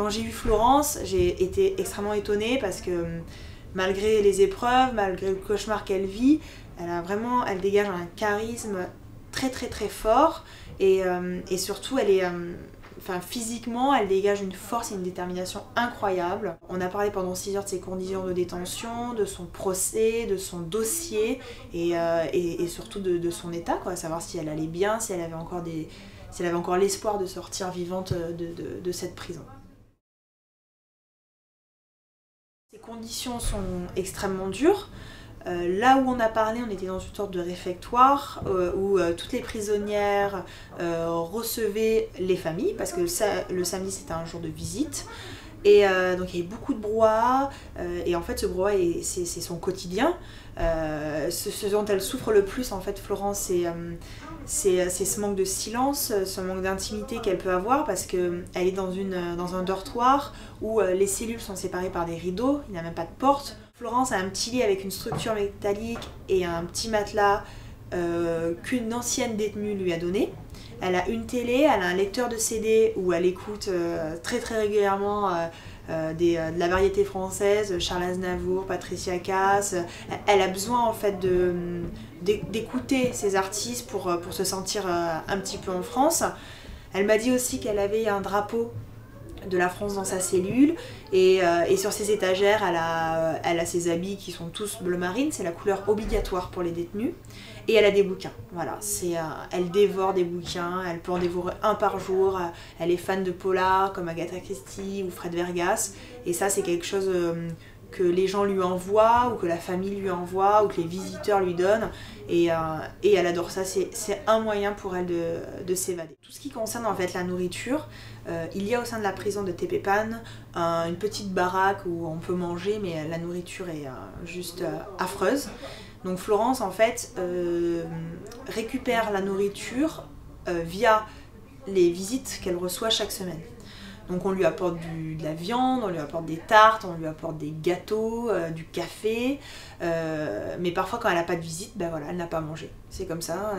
Quand j'ai vu Florence, j'ai été extrêmement étonnée parce que malgré les épreuves, malgré le cauchemar qu'elle vit, elle dégage un charisme très très très fort et surtout elle est... physiquement, elle dégage une force et une détermination incroyable. On a parlé pendant 6 heures de ses conditions de détention, de son procès, de son dossier et surtout de son état, quoi, savoir si elle allait bien, si elle avait encore l'espoir de sortir vivante de cette prison. Les conditions sont extrêmement dures. Là où on a parlé, on était dans une sorte de réfectoire où toutes les prisonnières recevaient les familles parce que le samedi c'était un jour de visite. Et donc il y avait beaucoup de brouhaha et en fait ce brouhaha c'est son quotidien. Ce dont elle souffre le plus en fait, Florence, c'est ce manque de silence, ce manque d'intimité qu'elle peut avoir parce qu'elle est dans un dortoir où les cellules sont séparées par des rideaux, il n'y a même pas de porte. Florence a un petit lit avec une structure métallique et un petit matelas qu'une ancienne détenue lui a donné. Elle a une télé, elle a un lecteur de CD où elle écoute très très régulièrement de la variété française, Charles Aznavour, Patricia Cass. Elle a besoin en fait d'écouter ces artistes pour se sentir un petit peu en France. Elle m'a dit aussi qu'elle avait un drapeau de la France dans sa cellule et sur ses étagères elle a ses habits qui sont tous bleu marine, c'est la couleur obligatoire pour les détenus, et elle a des bouquins, voilà, elle dévore des bouquins, elle peut en dévorer un par jour, elle est fan de polars comme Agatha Christie ou Fred Vergas, et ça c'est quelque chose que les gens lui envoient ou que la famille lui envoie ou que les visiteurs lui donnent et elle adore ça, c'est un moyen pour elle de s'évader. Tout ce qui concerne en fait la nourriture, il y a au sein de la prison de Tepepan une petite baraque où on peut manger mais la nourriture est juste affreuse. Donc Florence en fait récupère la nourriture via les visites qu'elle reçoit chaque semaine. Donc on lui apporte de la viande, on lui apporte des tartes, on lui apporte des gâteaux, du café. Mais parfois quand elle n'a pas de visite, ben voilà, elle n'a pas mangé. C'est comme ça.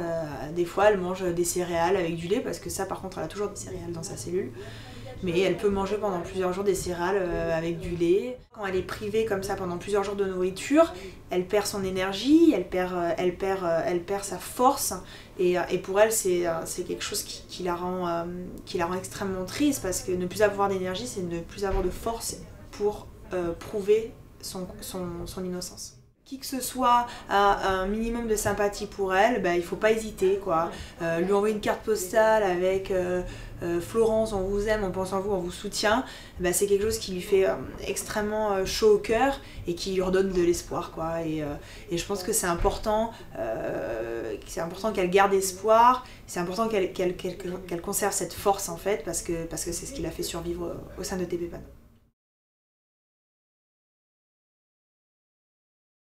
Des fois elle mange des céréales avec du lait parce que ça par contre elle a toujours des céréales dans sa cellule. Mais elle peut manger pendant plusieurs jours des céréales avec du lait. Quand elle est privée comme ça pendant plusieurs jours de nourriture, elle perd son énergie, elle perd sa force. Et pour elle, c'est quelque chose qui la rend extrêmement triste parce que ne plus avoir d'énergie, c'est ne plus avoir de force pour prouver son innocence. Qui que ce soit a un minimum de sympathie pour elle, il faut pas hésiter, quoi. Lui envoyer une carte postale avec Florence, on vous aime, on pense en vous, on vous soutient, c'est quelque chose qui lui fait extrêmement chaud au cœur et qui lui redonne de l'espoir, quoi. Et je pense que c'est important qu'elle garde espoir, c'est important qu'elle conserve cette force en fait parce que c'est ce qui l'a fait survivre au sein de Tepepan.